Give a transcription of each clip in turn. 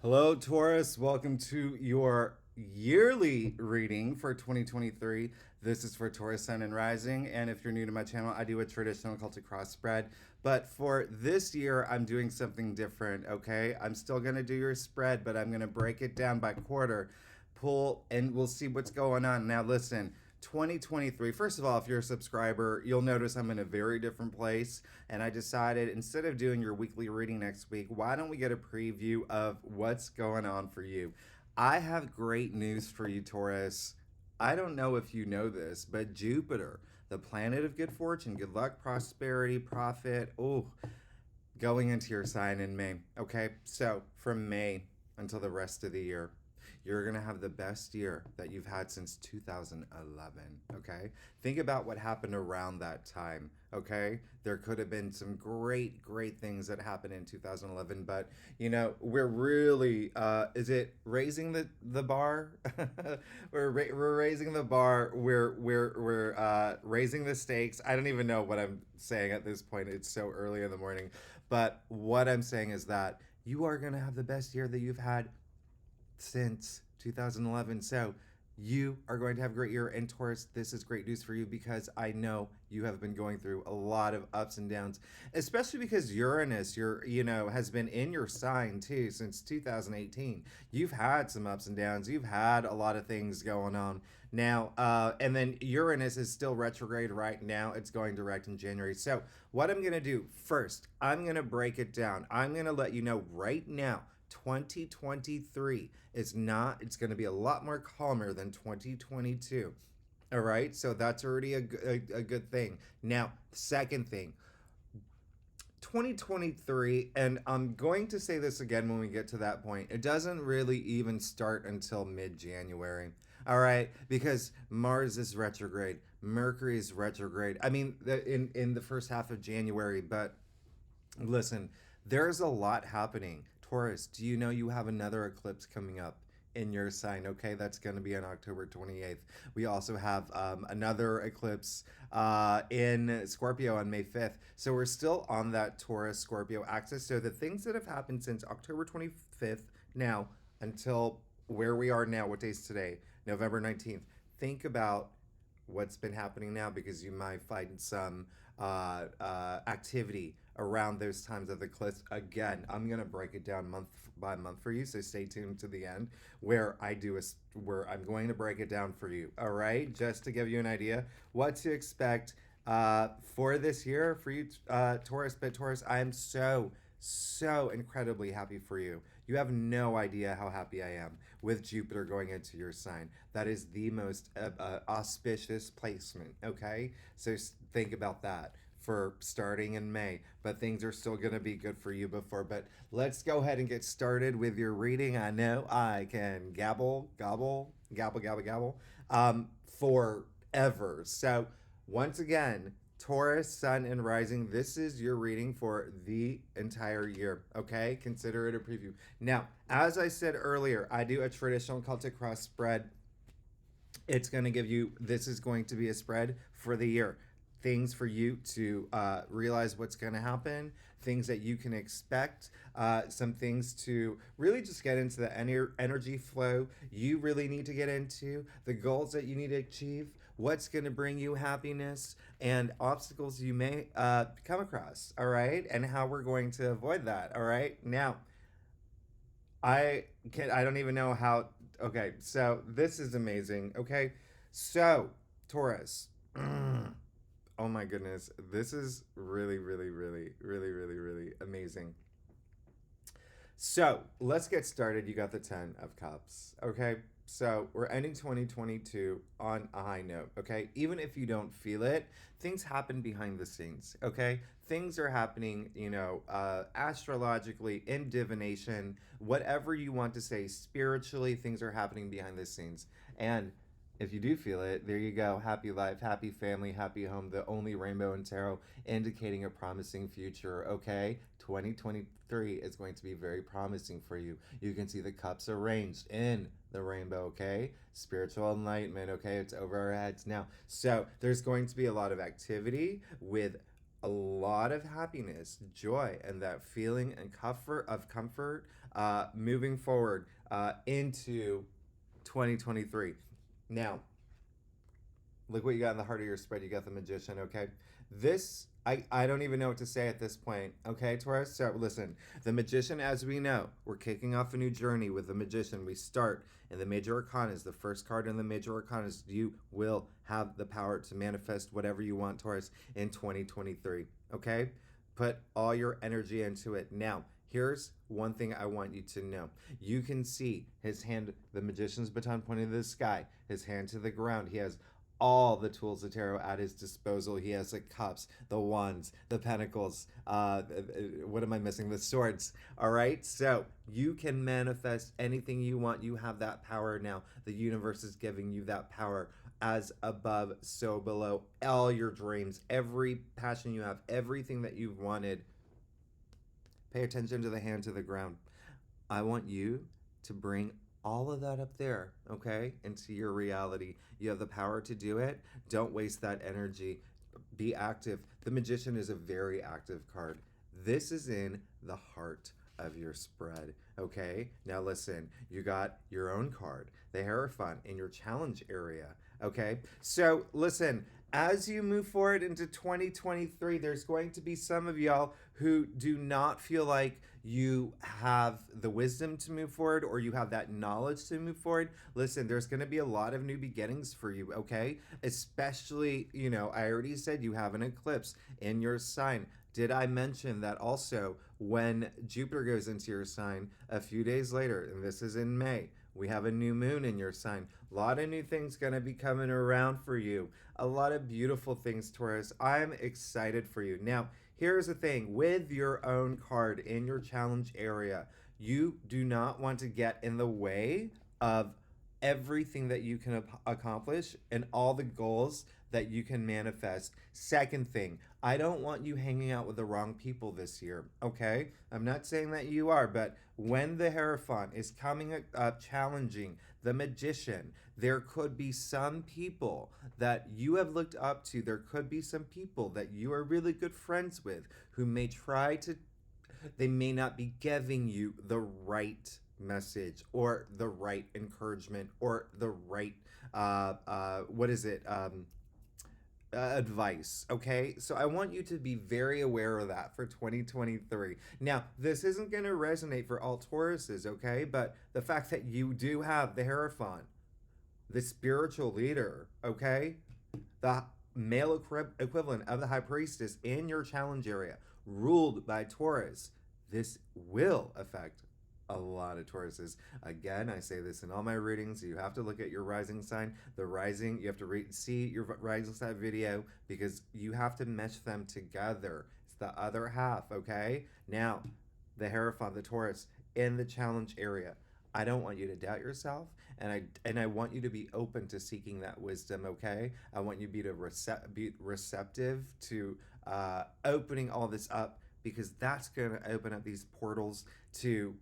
Hello, Taurus. Welcome to your yearly reading for 2023. This is for Taurus Sun and Rising. And if you're new to my channel, I do a traditional Celtic cross spread. But for this year, I'm doing something different, okay? I'm still going to do your spread, but I'm going to break it down by quarter, pull, and we'll see what's going on. Now, listen. 2023. First of all, if you're a subscriber, you'll notice I'm in a very different place. And I decided instead of doing your weekly reading next week, why don't we get a preview of what's going on for you? I have great news for you, Taurus. I don't know if you know this, but Jupiter, the planet of good fortune, good luck, prosperity, profit, going into your sign in May. Okay, so from May until the rest of the year, you're going to have the best year that you've had since 2011. Okay, think about what happened around that time. Okay, there could have been some great things that happened in 2011, but we're really is it raising the bar? We're raising the bar. We're raising the stakes. I don't even know what I'm saying at this point. It's so early in the morning, but what I'm saying is that you are going to have the best year that you've had since 2011. So you are going to have a great year. And Taurus, this is great news for you because I know you have been going through a lot of ups and downs, especially because Uranus, has been in your sign too since 2018. You've had some ups and downs. You've had a lot of things going on now. And then Uranus is still retrograde right now. It's going direct in January. So what I'm going to do first, I'm going to break it down. I'm going to let you know right now 2023 is not, it's going to be a lot more calmer than 2022. All right, so that's already a good thing. Now, second thing, 2023, and I'm going to say this again when we get to that point, it doesn't really even start until mid-January. All right, because Mars is retrograde, Mercury is retrograde. I mean, in the first half of January, but listen, there's a lot happening. Taurus, do you know you have another eclipse coming up in your sign? Okay, that's going to be on October 28th. We also have another eclipse in Scorpio on May 5th. So we're still on that Taurus Scorpio axis. So the things that have happened since October 25th now until where we are now, what day is today? November 19th. Think about what's been happening now because you might find some activity around those times of the eclipse. Again, I'm gonna break it down month by month for you, so stay tuned to the end where where I'm going to break it down for you. All right, just to give you an idea what to expect for this year for you, Taurus. But Taurus, I am so incredibly happy for you. You have no idea how happy I am with Jupiter going into your sign. That is the most auspicious placement, okay? So think about that for starting in May, but things are still going to be good for you before. But let's go ahead and get started with your reading. I know I can gabble forever. So once again, Taurus, Sun, and Rising, this is your reading for the entire year, okay? Consider it a preview. Now, as I said earlier, I do a traditional Celtic cross spread. It's going to give you, this is going to be a spread for the year. Things for you to realize what's going to happen, things that you can expect, some things to really just get into the energy flow you really need to get into, the goals that you need to achieve, what's going to bring you happiness, and obstacles you may come across, all right? And how we're going to avoid that, all right? Now, I don't even know how, okay, so this is amazing, okay? So, Taurus, oh my goodness, this is really amazing. So let's get started. You got the 10 of Cups. Okay. So we're ending 2022 on a high note. Okay. Even if you don't feel it, things happen behind the scenes. Okay. Things are happening, astrologically, in divination, whatever you want to say, spiritually, things are happening behind the scenes. And if you do feel it, there you go. Happy life, happy family, happy home. The only rainbow in tarot indicating a promising future. Okay, 2023 is going to be very promising for you. You can see the cups arranged in the rainbow. Okay, spiritual enlightenment. Okay, it's over our heads now. So there's going to be a lot of activity with a lot of happiness, joy, and that feeling and comfort moving forward into 2023. Now, look what you got in the heart of your spread. You got the Magician, okay? I don't even know what to say at this point, okay, Taurus? So listen, the Magician, as we know, we're kicking off a new journey with the Magician. We start in the Major Arcanas. The first card in the Major Arcanas. You will have the power to manifest whatever you want, Taurus, in 2023, okay? Put all your energy into it. Now, here's one thing I want you to know. You can see his hand, the Magician's baton pointing to the sky, his hand to the ground. He has all the tools of tarot at his disposal. He has the cups, the wands, the pentacles. What am I missing? The swords. All right. So you can manifest anything you want. You have that power now. The universe is giving you that power. As above, so below. All your dreams, every passion you have, everything that you've wanted. Pay attention to the hand to the ground. I want you to bring all of that up there, okay, into your reality. You have the power to do it. Don't waste that energy. Be active. The Magician is a very active card. This is in the heart of your spread, okay? Now listen, you got your own card, the Hierophant, in your challenge area, okay? So listen, as you move forward into 2023, there's going to be some of y'all who do not feel like you have the wisdom to move forward or you have that knowledge to move forward. Listen, there's going to be a lot of new beginnings for you, okay? Especially, I already said you have an eclipse in your sign. Did I mention that also when Jupiter goes into your sign a few days later, and this is in May, we have a new moon in your sign. A lot of new things going to be coming around for you. A lot of beautiful things, Taurus. I'm excited for you. Now, here's the thing. With your own card in your challenge area, you do not want to get in the way of everything that you can accomplish and all the goals that you can manifest. Second thing, I don't want you hanging out with the wrong people this year, okay? I'm not saying that you are, but when the Hierophant is coming up challenging the Magician, there could be some people that you have looked up to. There could be some people that you are really good friends with who may they may not be giving you the right message or the right encouragement or the right advice, okay? So I want you to be very aware of that for 2023. Now, this isn't going to resonate for all Tauruses, okay? But the fact that you do have the Hierophant, the spiritual leader, okay? The male equivalent of the High Priestess in your challenge area, ruled by Taurus, this will affect a lot of Tauruses. Again, I say this in all my readings. You have to look at your rising sign. The rising, you have to see your rising sign video because you have to mesh them together. It's the other half, okay? Now, the Hierophant, the Taurus, in the challenge area. I don't want you to doubt yourself, and I want you to be open to seeking that wisdom, okay? I want you to be receptive to opening all this up because that's going to open up these portals to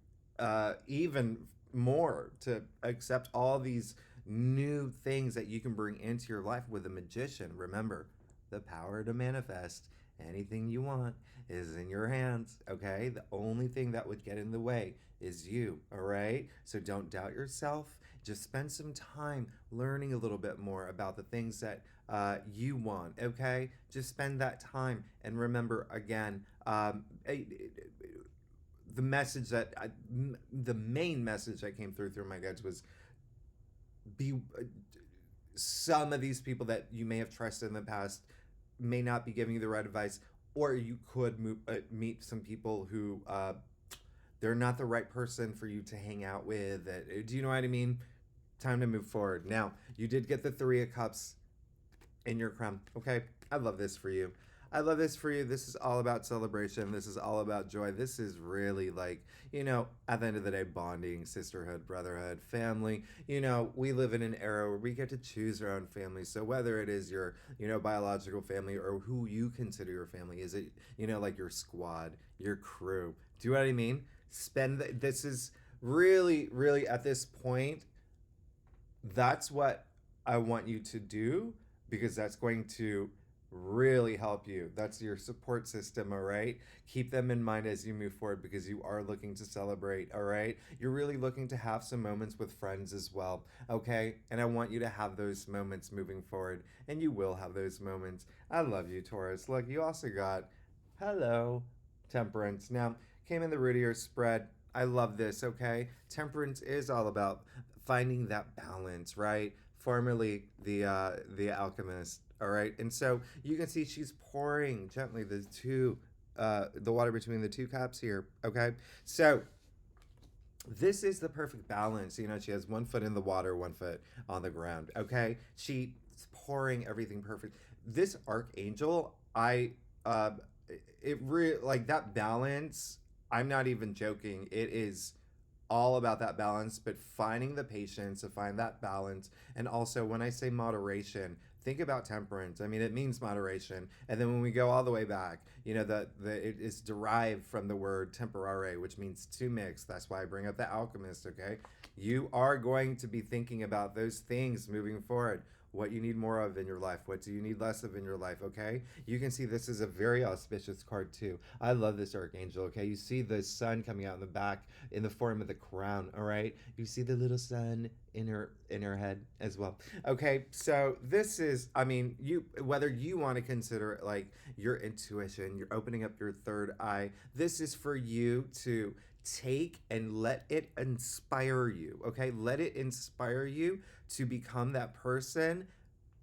even more to accept all these new things that you can bring into your life with a Magician. Remember, the power to manifest anything you want is in your hands, okay? The only thing that would get in the way is you, all right? So don't doubt yourself. Just spend some time learning a little bit more about the things that you want, okay? Just spend that time. And remember, again, the the main message that came through my guides was be some of these people that you may have trusted in the past may not be giving you the right advice, or you could meet some people who they're not the right person for you to hang out with. Do you know what I mean? Time to move forward. Now, you did get the Three of Cups in your crown. Okay, I love this for you. I love this for you. This is all about celebration. This is all about joy. This is really like, at the end of the day, bonding, sisterhood, brotherhood, family. We live in an era where we get to choose our own family. So whether it is your, biological family or who you consider your family, is it, like your squad, your crew? Do you know what I mean? This is really, really at this point, that's what I want you to do because that's going to really help you. That's your support system, all right? Keep them in mind as you move forward because you are looking to celebrate, all right? You're really looking to have some moments with friends as well, okay? And I want you to have those moments moving forward, and you will have those moments. I love you, Taurus. Look, you also got, hello, Temperance. Now, came in the Rudier spread. I love this, okay? Temperance is all about finding that balance, right? Formerly the alchemist, all right? And so you can see she's pouring gently the water between the two cups here, okay? So this is the perfect balance. You know, she has 1 foot in the water, 1 foot on the ground, okay? She's pouring everything perfect. This archangel, uh like that balance, I'm not even joking. It is all about that balance, but finding the patience to find that balance. And also, when I say moderation, think about temperance. I mean, it means moderation. And then when we go all the way back, you know, it is derived from the word temperare, which means to mix. That's why I bring up the alchemist, okay? You are going to be thinking about those things moving forward. What you need more of in your life. What do you need less of in your life, okay? You can see this is a very auspicious card too. I love this archangel, okay? You see the sun coming out in the back in the form of the crown, all right? You see the little sun in her head as well. Okay, so this is, I mean, you whether you want to consider it like your intuition, you're opening up your third eye, this is for you to take and let it inspire you, okay? Let it inspire you to become that person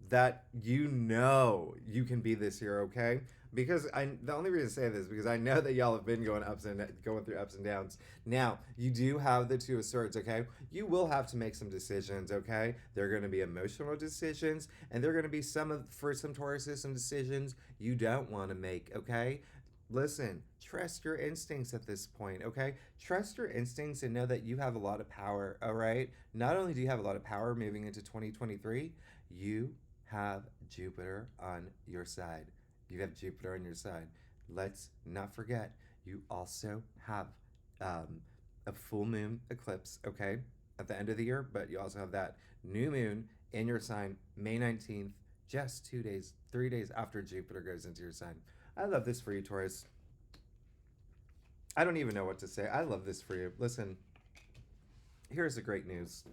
that you know you can be this year, okay? Because the only reason I say this is because I know that y'all have been going through ups and downs. Now you do have the Two of Swords, okay? You will have to make some decisions, okay? They're going to be emotional decisions, and they're going to be for some Tauruses some decisions you don't want to make, okay? Listen, trust your instincts at this point, okay? Trust your instincts and know that you have a lot of power, all right? Not only do you have a lot of power moving into 2023, you have Jupiter on your side. You have Jupiter on your side. Let's not forget, you also have a full moon eclipse, okay, at the end of the year, but you also have that new moon in your sign, May 19th, just 2 days, 3 days after Jupiter goes into your sign. I love this for you, Taurus. I don't even know what to say. I love this for you. Listen, here's the great news.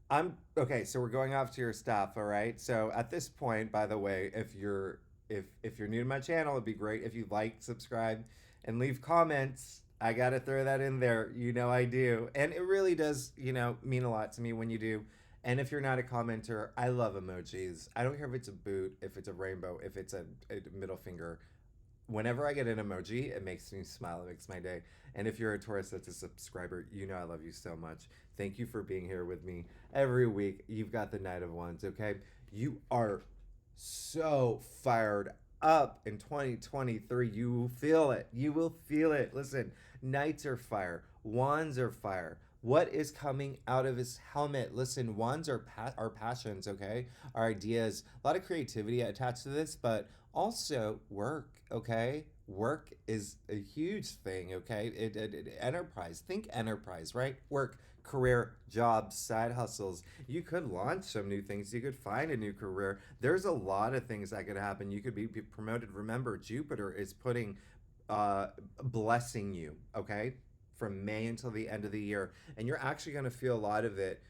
I'm okay, so we're going off to your stuff, all right? So at this point, by the way, if you're new to my channel, it'd be great if you like, subscribe, and leave comments. I gotta throw that in there. You know I do. And it really does, you know, mean a lot to me when you do. And if you're not a commenter, I love emojis. I don't care if it's a boot, if it's a rainbow, if it's a middle finger. Whenever I get an emoji, it makes me smile. It makes my day. And if you're a Taurus that's a subscriber, you know I love you so much. Thank you for being here with me every week. You've got the Knight of Wands, okay? You are so fired up in 2023. You will feel it. You will feel it. Listen, Knights are fire. Wands are fire. What is coming out of his helmet? Listen, wands are our passions, okay? Our ideas. A lot of creativity attached to this, but also work, okay? Work is a huge thing, okay? Enterprise. Think enterprise, right? Work, career, jobs, side hustles. You could launch some new things. You could find a new career. There's a lot of things that could happen. You could be promoted. Remember, Jupiter is blessing you, okay? From May until the end of the year, and you're actually going to feel a lot of it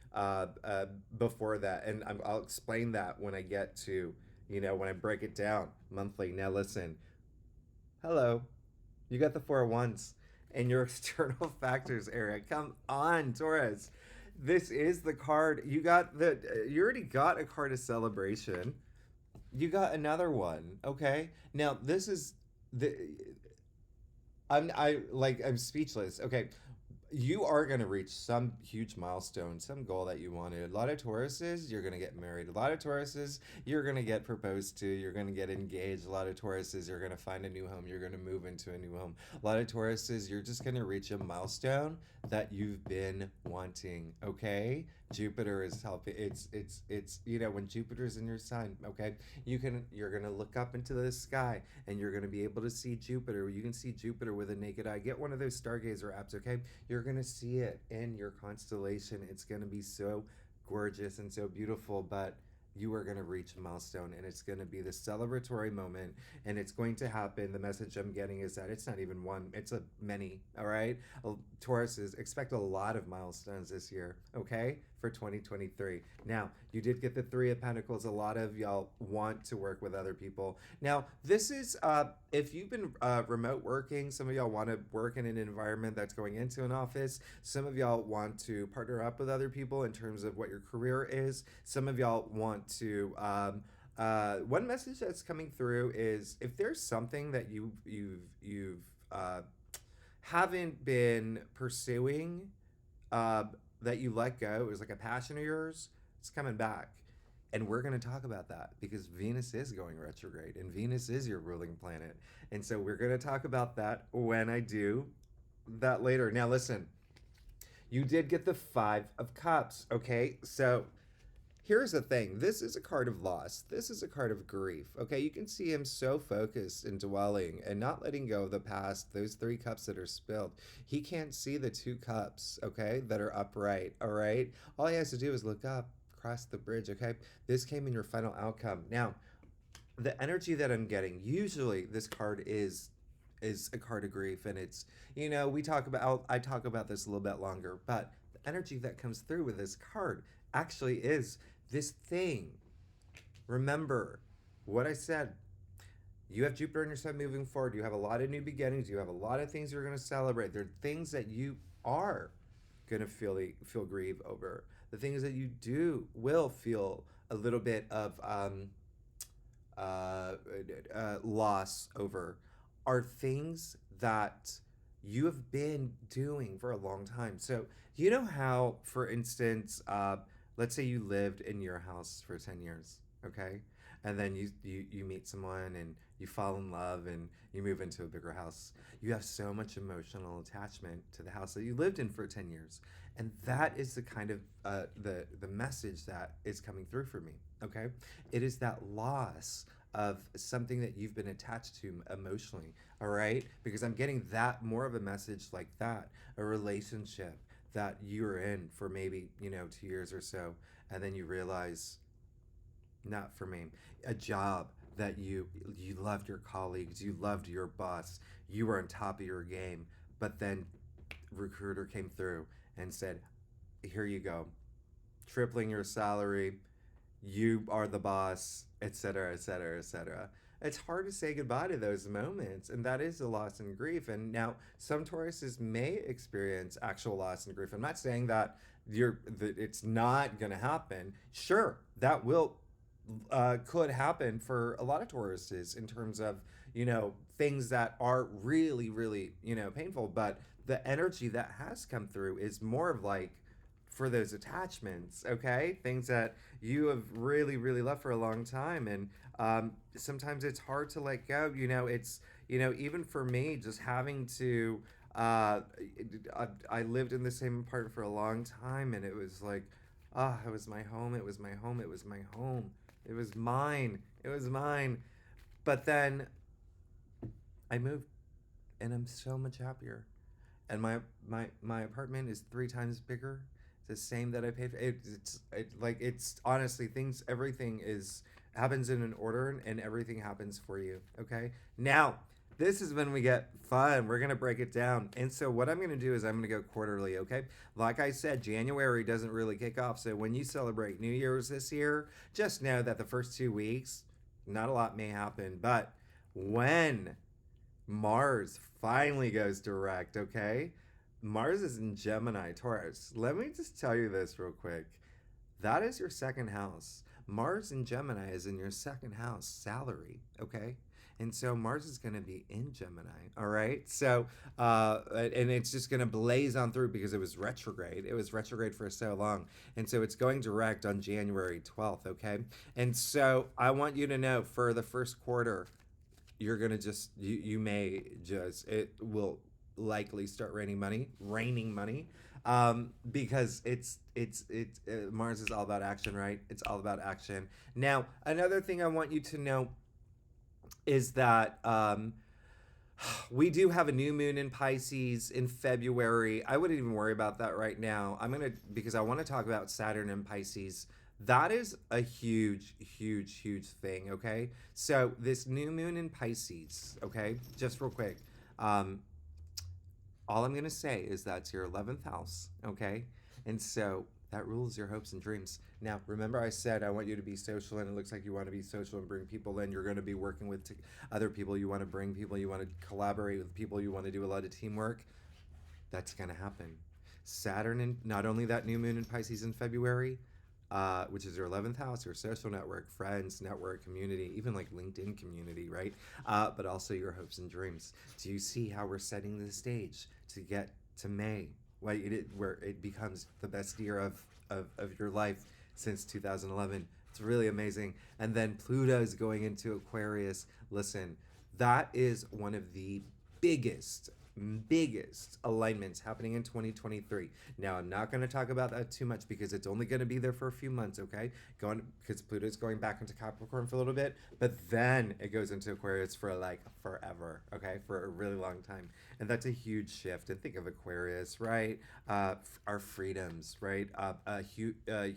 before that, and I'll explain that when I get to, you know, when I break it down monthly. Now listen, hello, you got the Four of Wands in your external factors area. Come on, Taurus, this is the card you got. You already got a card of celebration. You got another one, okay? Now this is the I'm speechless. Okay, you are going to reach some huge milestone, some goal that you wanted. A lot of Tauruses, you're going to get married. A lot of Tauruses, you're going to get proposed to. You're going to get engaged. A lot of Tauruses, you're going to find a new home. You're going to move into a new home. A lot of Tauruses, you're just going to reach a milestone that you've been wanting, okay? Jupiter is helping. It's you know, when Jupiter's in your sign, okay? You're going to look up into the sky and you're going to be able to see Jupiter. You can see Jupiter with a naked eye. Get one of those stargazer apps, okay? You're going to see it in your constellation. It's going to be so gorgeous and so beautiful, but you are going to reach a milestone, and it's going to be the celebratory moment, and it's going to happen. The message I'm getting is that it's not even one, it's a many. All right, Tauruses, expect a lot of milestones this year, okay, for 2023. Now, you did get the Three of Pentacles. A lot of y'all want to work with other people. Now, this is if you've been remote working, some of y'all want to work in an environment that's going into an office. Some of y'all want to partner up with other people in terms of what your career is. Some of y'all want to one message that's coming through is if there's something that you've haven't been pursuing, that you let go, it was like a passion of yours, it's coming back. And we're going to talk about that because Venus is going retrograde and Venus is your ruling planet. And so we're going to talk about that when I do that later. Now, listen, you did get the Five of Cups, okay? So here's the thing. This is a card of loss. This is a card of grief. Okay, you can see him so focused and dwelling and not letting go of the past, those three cups that are spilled. He can't see the two cups, okay, that are upright, all right? All he has to do is look up, cross the bridge, okay? This came in your final outcome. Now, the energy that I'm getting, usually this card is a card of grief, and it's, you know, I talk about this a little bit longer, but the energy that comes through with this card actually is this thing. Remember what I said. You have Jupiter in your sun moving forward. You have a lot of new beginnings. You have a lot of things you're going to celebrate. There are things that you are going to feel grief over. The things that you will feel a little bit of loss over are things that you have been doing for a long time. So you know how, for instance, let's say you lived in your house for 10 years, okay? And then you meet someone and you fall in love and you move into a bigger house. You have so much emotional attachment to the house that you lived in for 10 years. And that is the kind of the message that is coming through for me, okay? It is that loss of something that you've been attached to emotionally, all right? Because I'm getting that more of a message like that, a relationship that you're in for maybe, 2 years or so, and then you realize, not for me. A job that you loved your colleagues, you loved your boss, you were on top of your game, but then recruiter came through and said, here you go, tripling your salary, you are the boss, etc., etc., etc. It's hard to say goodbye to those moments, and that is a loss and grief. And now some Tauruses may experience actual loss and grief. I'm not saying that it's not going to happen. Sure, that will could happen for a lot of Tauruses in terms of things that are really, really painful. But the energy that has come through is more of like for those attachments, okay? Things that you have really, really loved for a long time. And sometimes it's hard to let go. It's, even for me, just having to, I lived in the same apartment for a long time, and it was like, it was my home, it was my home, it was my home. It was mine. It was mine. But then I moved, and I'm so much happier. And my apartment is 3 times bigger. The same that I paid for. It's honestly everything happens in an order, and everything happens for you. Okay. Now, this is when we get fun. We're gonna break it down. And so what I'm gonna do is I'm gonna go quarterly. Okay. Like I said, January doesn't really kick off. So when you celebrate New Year's this year, just know that the first 2 weeks, not a lot may happen. But when Mars finally goes direct, okay? Mars is in Gemini, Taurus. Let me just tell you this real quick. That is your second house. Mars in Gemini is in your second house, salary, okay? And so Mars is going to be in Gemini, all right? So, and it's just going to blaze on through because it was retrograde. It was retrograde for so long. And so it's going direct on January 12th, okay? And so I want you to know for the first quarter, you're going to it will likely start raining money, because it's Mars is all about action, right? It's all about action. Now, another thing I want you to know is that we do have a new moon in Pisces in February. I wouldn't even worry about that right now. Because I want to talk about Saturn and Pisces That is a huge, huge, huge thing, okay? So, this new moon in Pisces, okay? Just real quick. Um, all I'm going to say is that's your 11th house, okay? And so that rules your hopes and dreams. Now, remember I said I want you to be social, and it looks like you want to be social and bring people in. You're going to be working with other people. You want to bring people. You want to collaborate with people. You want to do a lot of teamwork. That's going to happen. Saturn, and not only that new moon in Pisces in February, which is your 11th house, your social network, friends, network, community, even like LinkedIn community, right? But also your hopes and dreams. Do you see how we're setting the stage to get to May, where it becomes the best year of your life since 2011? It's really amazing. And then Pluto is going into Aquarius. Listen, that is one of the biggest alignments happening in 2023. Now, I'm not going to talk about that too much because it's only going to be there for a few months, okay? Going because Pluto's going back into Capricorn for a little bit, but then it goes into Aquarius for like forever, okay? For a really long time. And that's a huge shift. And think of Aquarius, right? Our freedoms, right?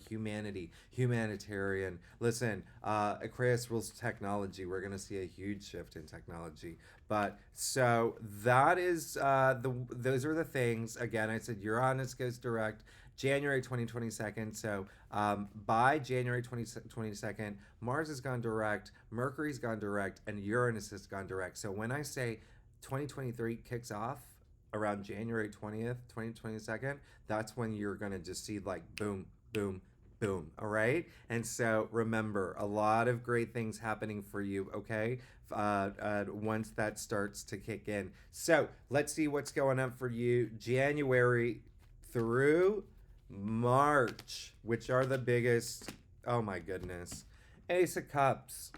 Humanity, humanitarian. Listen, Aquarius rules technology. We're going to see a huge shift in technology. But so that is those are the things. Again, I said Uranus goes direct January 2022. So by January 2022, Mars has gone direct, Mercury's gone direct, and Uranus has gone direct. So when I say 2023 kicks off around January 20th, 2022, that's when you're going to just see like boom, boom, boom. All right. And so remember, a lot of great things happening for you. Okay. Once that starts to kick in. So let's see what's going on for you January through March, which are the biggest. Oh my goodness. Ace of Cups,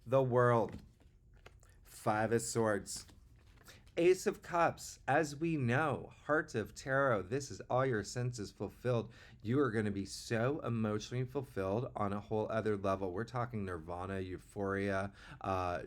the World, Five of Swords, Ace of Cups. As we know, Heart of Tarot, this is all your senses fulfilled. You are going to be so emotionally fulfilled on a whole other level. We're talking nirvana, euphoria,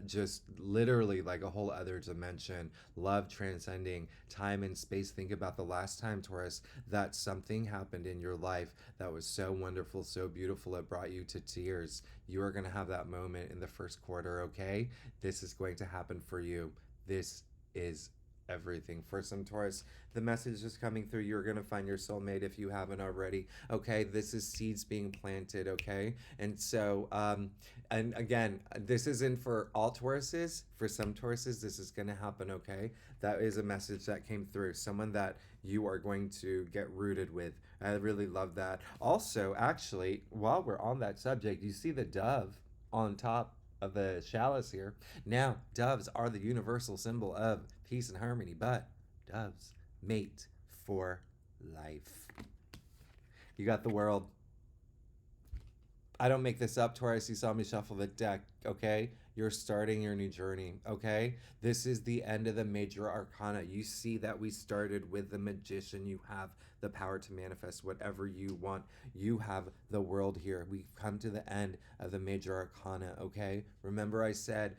just literally like a whole other dimension. Love transcending time and space. Think about the last time, Taurus, that something happened in your life that was so wonderful, so beautiful, it brought you to tears. You are going to have that moment in the first quarter, okay? This is going to happen for you. This is everything for some Taurus. The message is coming through. You're going to find your soulmate if you haven't already. Okay, this is seeds being planted. Okay, and so and again, this isn't for all Tauruses. For some Tauruses, this is going to happen. Okay, that is a message that came through. Someone that you are going to get rooted with. I really love that. Also, actually, while we're on that subject, you see the dove on top of the chalice here. Now, doves are the universal symbol of peace and harmony, but doves mate for life. You got the World. I don't make this up, Taurus. You saw me shuffle the deck, okay? You're starting your new journey, okay? This is the end of the major arcana. You see that we started with the Magician. You have the power to manifest whatever you want. You have the World here. We've come to the end of the major arcana, okay? Remember I said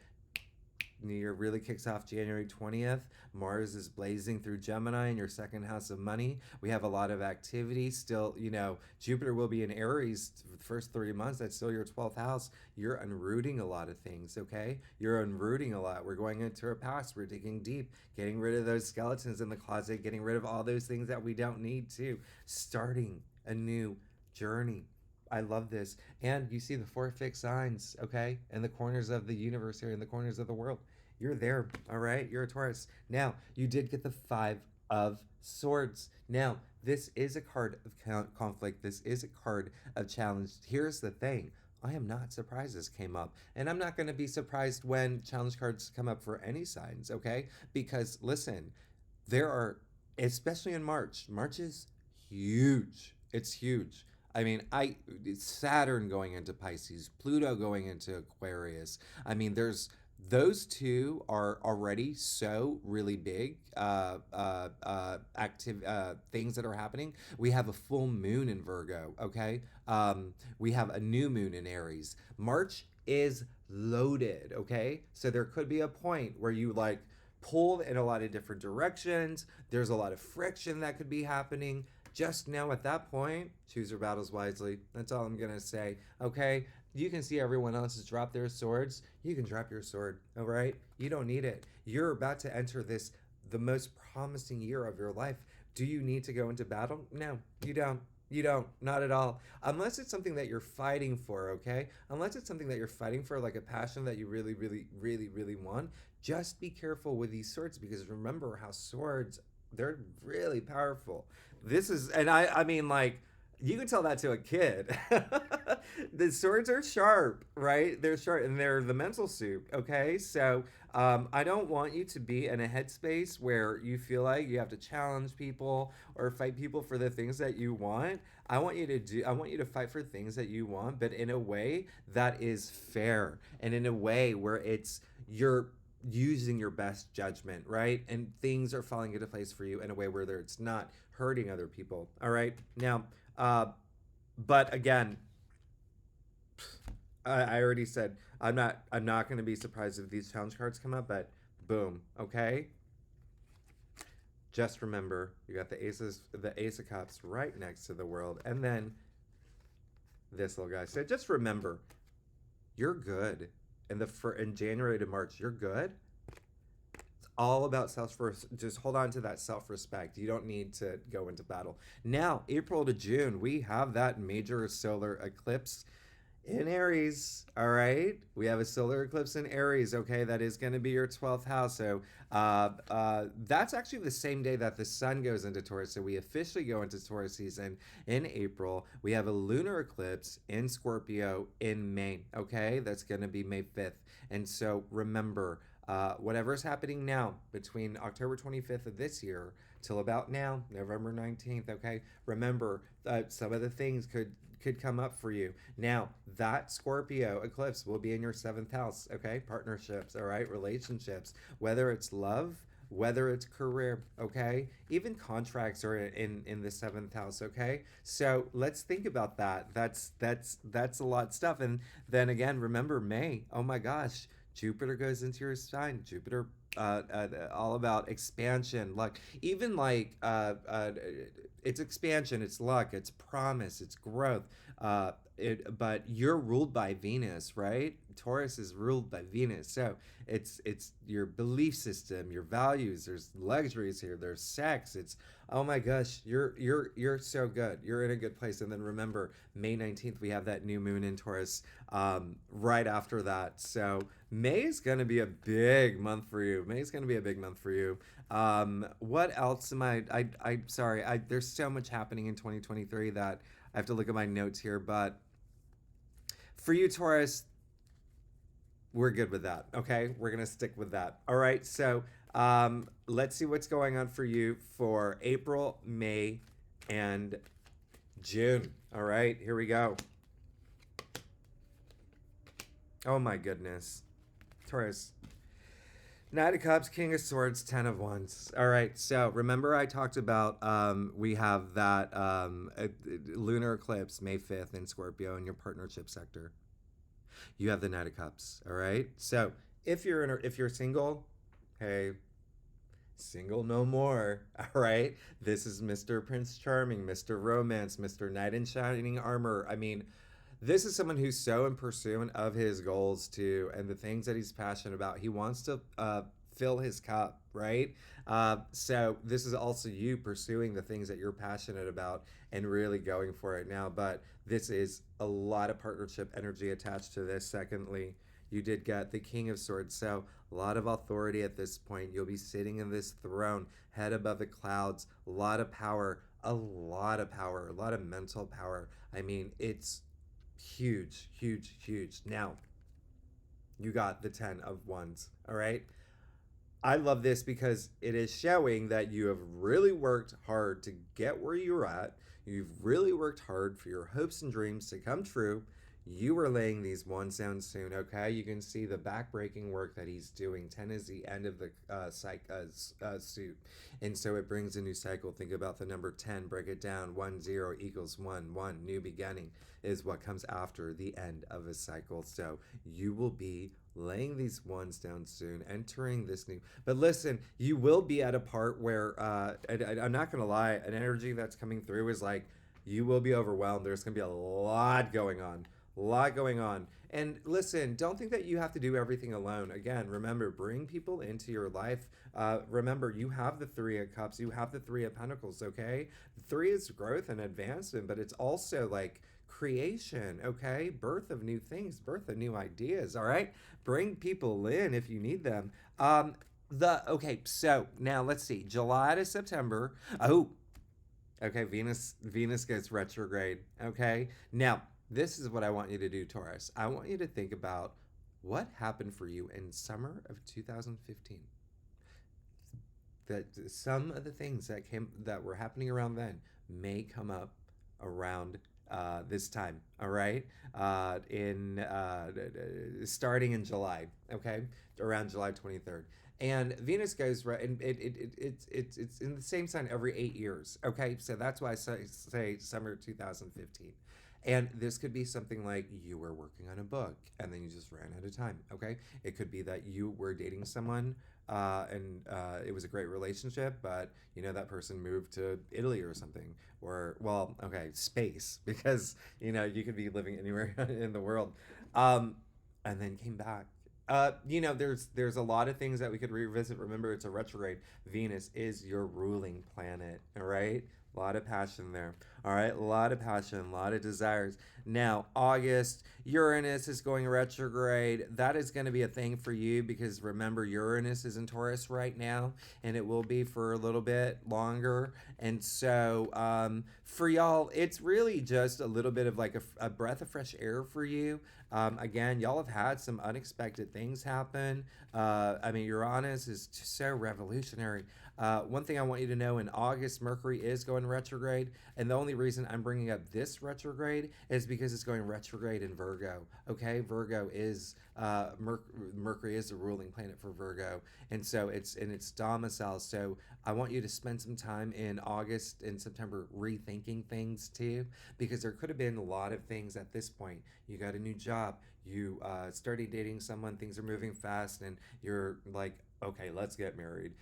New Year really kicks off January 20th. Mars is blazing through Gemini in your second house of money. We have a lot of activity still. You know, Jupiter will be in Aries for the first 3 months. That's still your 12th house. You're unrooting a lot of things, okay? You're unrooting a lot. We're going into our past. We're digging deep, getting rid of those skeletons in the closet, getting rid of all those things that we don't need to, starting a new journey. I love this. And you see the four fixed signs, okay? In the corners of the universe here, in the corners of the world. You're there, all right? You're a Taurus. Now, you did get the Five of Swords. Now, this is a card of conflict. This is a card of challenge. Here's the thing. I am not surprised this came up. And I'm not going to be surprised when challenge cards come up for any signs, okay? Because, listen, there are, especially in March, March is huge. It's huge. I mean, Saturn going into Pisces, Pluto going into Aquarius. I mean, those two are already so really big active things that are happening. We have a full moon in Virgo, okay? We have a new moon in Aries. March is loaded, okay? So there could be a point where you pulled in a lot of different directions. There's a lot of friction that could be happening. Just know at that point, choose your battles wisely. That's all I'm gonna say. Okay? You can see everyone else has dropped their swords. You can drop your sword. All right? You don't need it. You're about to enter this the most promising year of your life. Do you need to go into battle? No, you don't. You don't. Not at all. Unless it's something that you're fighting for, okay? Unless it's something that you're fighting for, like a passion that you really, really, really, really want. Just be careful with these swords because remember how swords, they're really powerful. This is, and I mean, like, you can tell that to a kid. The swords are sharp, right? They're sharp and they're the mental soup, okay? So I don't want you to be in a headspace where you feel like you have to challenge people or fight people for the things that you want. I want you to fight for things that you want, but in a way that is fair and in a way where you're using your best judgment, right? And things are falling into place for you in a way where it's not hurting other people. All right. Now, uh, but again, I already said I'm not going to be surprised if these challenge cards come up. But boom, okay. Just remember, you got the Ace of Cups right next to the World, and then this little guy. So just remember, you're good. In January to March, you're good. It's all about self first. Just hold on to that self respect. You don't need to go into battle. Now, April to June, we have that major solar eclipse in Aries. All right, we have a solar eclipse in Aries. Okay, that is going to be your 12th house. So that's actually the same day that the sun goes into Taurus. So we officially go into Taurus season in April. We have a lunar eclipse in Scorpio in May. Okay, that's going to be May 5th. And so remember, whatever's happening now between October 25th of this year till about now, November 19th. Okay, remember some of the things could come up for you. Now, that Scorpio eclipse will be in your 7th house, okay? Partnerships, all right? Relationships, whether it's love, whether it's career, okay? Even contracts are in the 7th house, okay? So, let's think about that. That's a lot of stuff. And then again, remember May. Oh my gosh, Jupiter goes into your sign. Jupiter all about expansion, luck, even like it's expansion, it's luck, it's promise, it's growth. But you're ruled by Venus, right? Taurus is ruled by Venus, so it's your belief system, your values. There's luxuries here. There's sex. It's oh my gosh, you're so good. You're in a good place. And then remember, May 19th we have that new moon in Taurus. Right after that, so May is going to be a big month for you. May is going to be a big month for you. What else am I sorry. There's so much happening in 2023 that I have to look at my notes here. But for you, Taurus, we're good with that. Okay, we're gonna stick with that. All right. So let's see what's going on for you for April, May, and June. All right, here we go. Oh my goodness, Taurus. Knight of Cups, King of Swords, Ten of Wands. All right, so remember I talked about we have that lunar eclipse May 5th in Scorpio in your partnership sector. You have the Knight of Cups. All right, so if you're single, hey, single no more. All right, this is Mr. Prince Charming, Mr. Romance, Mr. Knight in Shining Armor. I mean, this is someone who's so in pursuit of his goals too and the things that he's passionate about. He wants to fill his cup, right? So this is also you pursuing the things that you're passionate about and really going for it now. But this is a lot of partnership energy attached to this. Secondly, you did get the King of Swords. So a lot of authority at this point. You'll be sitting in this throne, head above the clouds, a lot of power, a lot of power, a lot of mental power. I mean, it's huge, huge, huge. Now, you got the 10 of Wands, all right? I love this because it is showing that you have really worked hard to get where you're at. You've really worked hard for your hopes and dreams to come true. You are laying these wands down soon, okay? You can see the back-breaking work that he's doing. 10 is the end of the suit. And so it brings a new cycle. Think about the number 10. Break it down. 1, 0 equals 1. 1, new beginning, is what comes after the end of a cycle. So you will be laying these wands down soon, entering this new. But listen, you will be at a part where, I'm not going to lie, an energy that's coming through is like, you will be overwhelmed. There's going to be a lot going on. A lot going on. And listen, don't think that you have to do everything alone. Again, remember, bring people into your life. Remember, you have the Three of Cups, you have the Three of Pentacles, okay? Three is growth and advancement, but it's also like creation, okay? Birth of new things, birth of new ideas, all right? Bring people in if you need them. Okay, so now let's see. July to September. Oh, okay, Venus goes retrograde, okay? Now, this is what I want you to do, Taurus. I want you to think about what happened for you in summer of 2015. That some of the things that were happening around then may come up around this time. All right, in starting in July. Okay, around July 23rd. And Venus goes right, and it's in the same sign every 8 years. Okay, so that's why I say summer 2015. And this could be something like you were working on a book and then you just ran out of time. Okay, it could be that you were dating someone and it was a great relationship, but you know that person moved to Italy or something, or well, okay, space, because you know you could be living anywhere in the world, and then came back. You know, there's a lot of things that we could revisit. Remember, it's a retrograde. Venus is your ruling planet. All right, a lot of passion there. All right, a lot of passion, a lot of desires. Now, August, Uranus is going retrograde. That is going to be a thing for you because remember, Uranus is in Taurus right now, and it will be for a little bit longer. And so, for y'all, it's really just a little bit of like a breath of fresh air for you. Again, y'all have had some unexpected things happen. I mean, Uranus is just so revolutionary. One thing I want you to know, in August, Mercury is going retrograde. And the only reason I'm bringing up this retrograde is because it's going retrograde in Virgo. Okay, Virgo is Mercury is the ruling planet for Virgo, and so it's in its domicile. So I want you to spend some time in August and September rethinking things too, because there could have been a lot of things at this point. You got a new job, you started dating someone, things are moving fast, and you're like, okay, let's get married.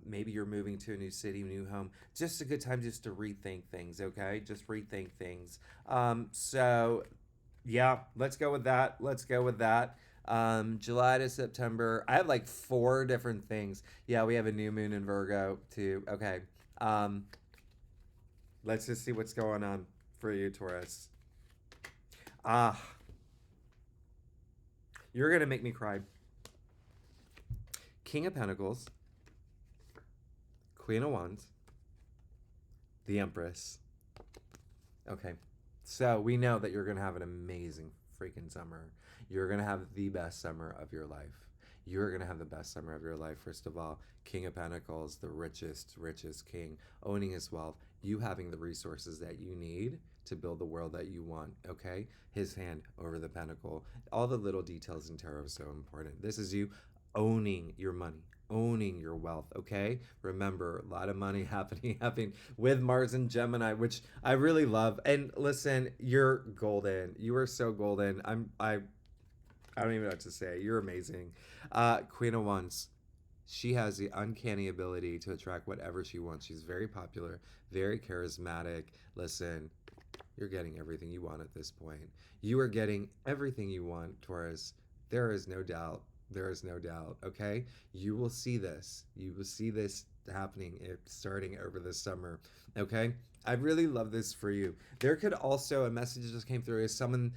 Maybe you're moving to a new city, new home. Just a good time just to rethink things, okay? Just rethink things. So, yeah, let's go with that. Let's go with that. July to September. I have like 4 different things. Yeah, we have a new moon in Virgo too. Okay. Let's just see what's going on for you, Taurus. Ah, you're going to make me cry. King of Pentacles, Queen of Wands, the Empress. Okay, so we know that you're going to have an amazing freaking summer. You're going to have the best summer of your life. You're going to have the best summer of your life. First of all, King of Pentacles, the richest king, owning his wealth, you having the resources that you need to build the world that you want, okay? His hand over the pentacle. All the little details in tarot are so important. This is you owning your money, owning your wealth, okay? Remember, a lot of money happening with Mars and Gemini, which I really love. And listen, you're golden. You are so golden. I don't even know what to say. You're amazing. Queen of Wands. She has the uncanny ability to attract whatever she wants. She's very popular, very charismatic. Listen, you're getting everything you want at this point. You are getting everything you want, Taurus. There is no doubt. There is no doubt, okay? You will see this. You will see this happening starting over the summer, okay? I really love this for you. There could also, a message that just came through, is someone,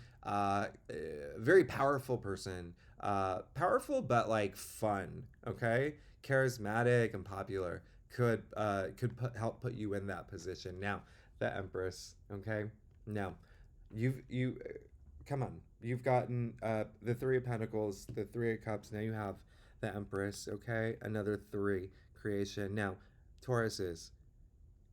very powerful person. Powerful, but like fun, okay? Charismatic and popular. Could help put you in that position. Now, the Empress, okay? Now, you come on. You've gotten the Three of Pentacles, the Three of Cups. Now you have the Empress, okay? Another 3, creation. Now, Tauruses,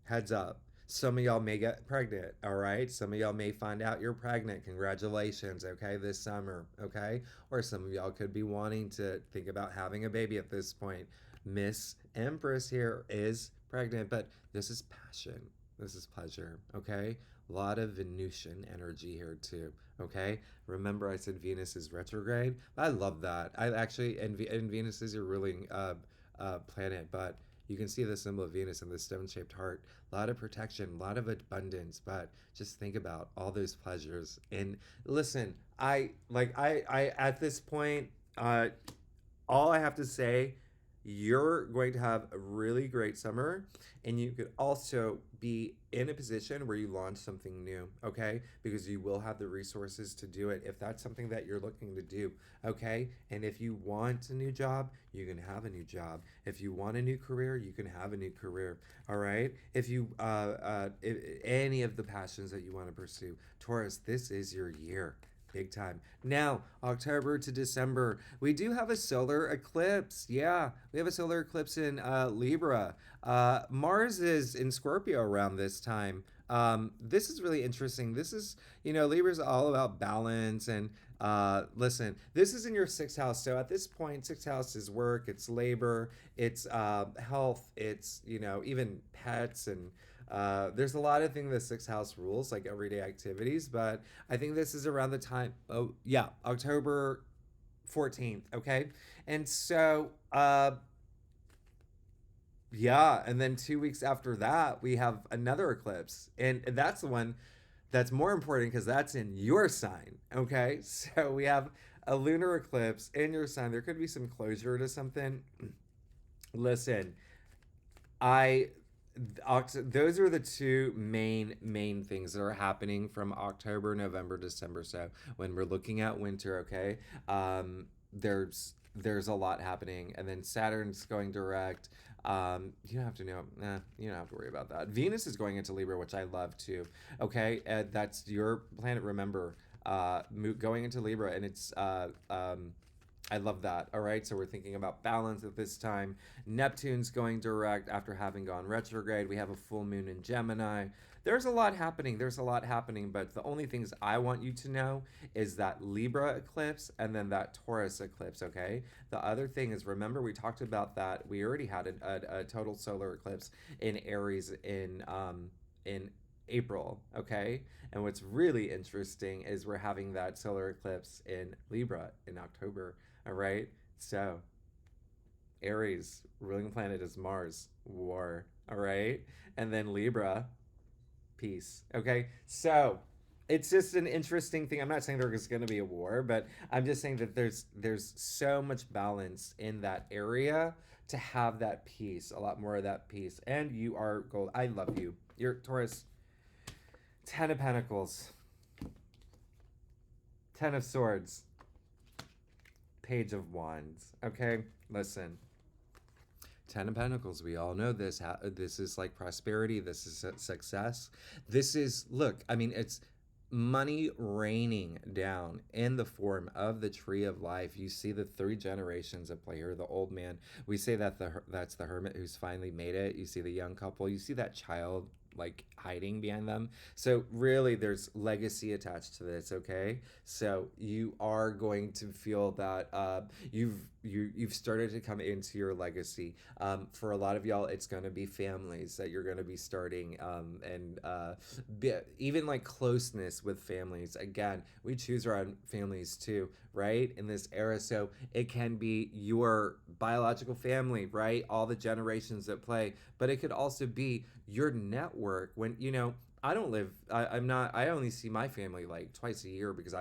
heads up. Some of y'all may get pregnant, all right? Some of y'all may find out you're pregnant. Congratulations, okay, this summer, okay? Or some of y'all could be wanting to think about having a baby at this point. Miss Empress here is pregnant, but this is passion. This is pleasure, okay? A lot of Venusian energy here too, okay? Remember I said Venus is retrograde? I love that. I actually, and Venus is your ruling planet, but you can see the symbol of Venus in the stone-shaped heart. A lot of protection, a lot of abundance, but just think about all those pleasures. And listen, I at this point, all I have to say, you're going to have a really great summer, and you could also be in a position where you launch something new, okay? Because you will have the resources to do it if that's something that you're looking to do, okay? And if you want a new job, you can have a new job. If you want a new career, you can have a new career, all right? If you, any of the passions that you want to pursue, Taurus, this is your year. Big time. Now, October to December, we do have a solar eclipse. Yeah, we have a solar eclipse in Libra. Mars is in Scorpio around this time. This is really interesting. This is, Libra is all about balance. And listen, this is in your sixth house. So at this point, sixth house is work, it's labor, it's health, it's, even pets and there's a lot of things the sixth house rules, like everyday activities, but I think this is around the time. Oh, yeah, October 14th. Okay. And so, yeah. And then 2 weeks after that, we have another eclipse. And that's the one that's more important because that's in your sign. Okay. So we have a lunar eclipse in your sign. There could be some closure to something. Listen, I those are the two main things that are happening from October, November, December. So when we're looking at winter, okay, there's a lot happening, and then Saturn's going direct. You don't have to know. You don't have to worry about that. Venus is going into Libra, which I love too. Okay, that's your planet. Remember, going into Libra, and it's I love that. All right, so we're thinking about balance at this time. Neptune's going direct after having gone retrograde. We have a full moon in Gemini. There's a lot happening. But the only things I want you to know is that Libra eclipse and then that Taurus eclipse, okay? The other thing is, remember, we talked about that. We already had a total solar eclipse in Aries in April, okay? And what's really interesting is we're having that solar eclipse in Libra in October. All right. So, Aries, ruling planet is Mars, war. All right. And then Libra, peace. Okay. So, it's just an interesting thing. I'm not saying there's going to be a war, but I'm just saying that there's so much balance in that area to have that peace, a lot more of that peace. And you are gold. I love you. You're Taurus. 10 of Pentacles. 10 of Swords. Page of Wands. Okay, listen. 10 of Pentacles. We all know this. This is like prosperity. This is success. This is, look, I mean, it's money raining down in the form of the tree of life. You see the 3 generations at play here. The old man. We say that that's the hermit who's finally made it. You see the young couple. You see that child like hiding behind them. So really there's legacy attached to this, okay? So you are going to feel that you've started to come into your legacy. For a lot of y'all, it's going to be families that you're going to be starting, and even like closeness with families. Again, we choose our own families too, right? In this era. So it can be your biological family, right? All the generations that play, but it could also be your network. When I don't live, I only see my family like twice a year because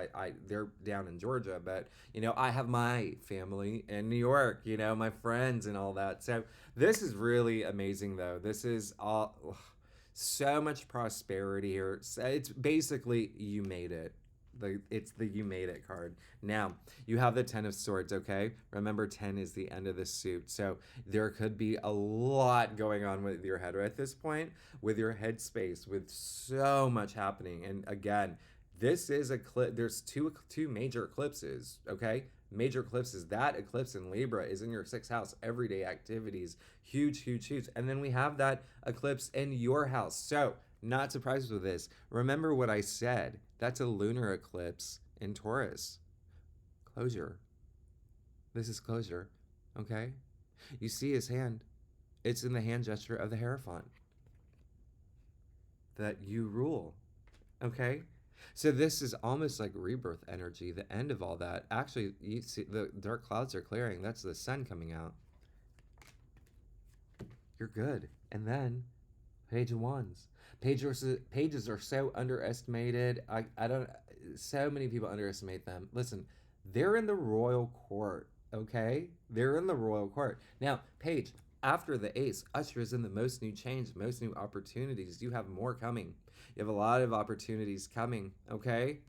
they're down in Georgia, but I have my family in New York, my friends and all that. So this is really amazing though. This is all so much prosperity here. So it's basically, you made it. It's the you made it card. Now, you have the 10 of Swords, okay? Remember, 10 is the end of the suit. So there could be a lot going on with your head right at this point, with your headspace, with so much happening. And again, this is there's two major eclipses, okay? Major eclipses. That eclipse in Libra is in your 6th house, everyday activities. Huge. And then we have that eclipse in your house. So Not surprised with this. Remember what I said. That's a lunar eclipse in Taurus. Closure. This is closure. Okay? You see his hand. It's in the hand gesture of the Hierophant. That you rule. Okay? So this is almost like rebirth energy, the end of all that. Actually, you see the dark clouds are clearing. That's the sun coming out. You're good. And then Page of Wands. Pages are so underestimated. I don't. So many people underestimate them. Listen, they're in the royal court. Okay, they're in the royal court now. Page after the Ace ushers in the most new change, most new opportunities. You have more coming. You have a lot of opportunities coming. Okay.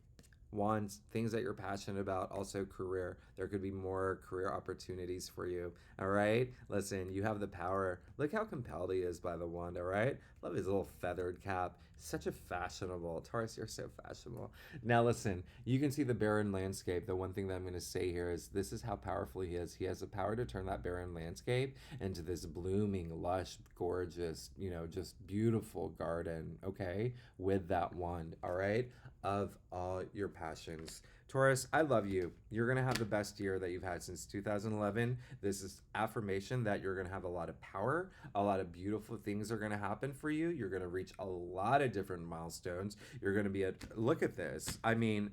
Wands, things that you're passionate about, also career. There could be more career opportunities for you. All right? Listen, you have the power. Look how compelled he is by the wand, all right? Love his little feathered cap. Such a fashionable. Taurus, you're so fashionable. Now, listen, you can see the barren landscape. The one thing that I'm going to say here is this is how powerful he is. He has the power to turn that barren landscape into this blooming, lush, gorgeous, just beautiful garden, okay? With that wand, all right? Of all your passions. Taurus, I love you. You're going to have the best year that you've had since 2011. This is affirmation that you're going to have a lot of power. A lot of beautiful things are going to happen for you. You're going to reach a lot of different milestones. You're going to be look at this. I mean,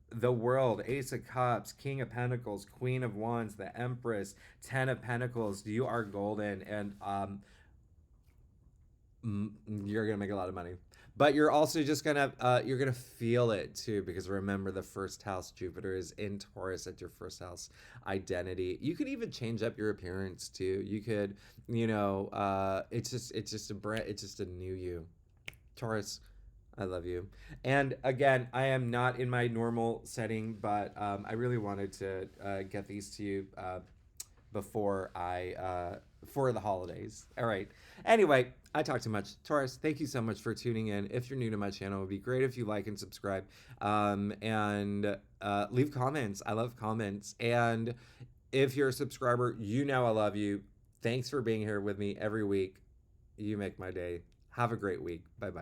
the world, Ace of Cups, King of Pentacles, Queen of Wands, the Empress, 10 of Pentacles. You are golden, and you're going to make a lot of money. But you're also just gonna feel it too, because remember, the first house, Jupiter is in Taurus at your first house identity. You could even change up your appearance too. You could, it's just a new you. Taurus, I love you. And again, I am not in my normal setting, but I really wanted to get these to you before for the holidays. All right. Anyway, I talk too much. Taurus, thank you so much for tuning in. If you're new to my channel, it would be great if you like and subscribe, and leave comments. I love comments. And if you're a subscriber, I love you. Thanks for being here with me every week. You make my day. Have a great week. Bye-bye.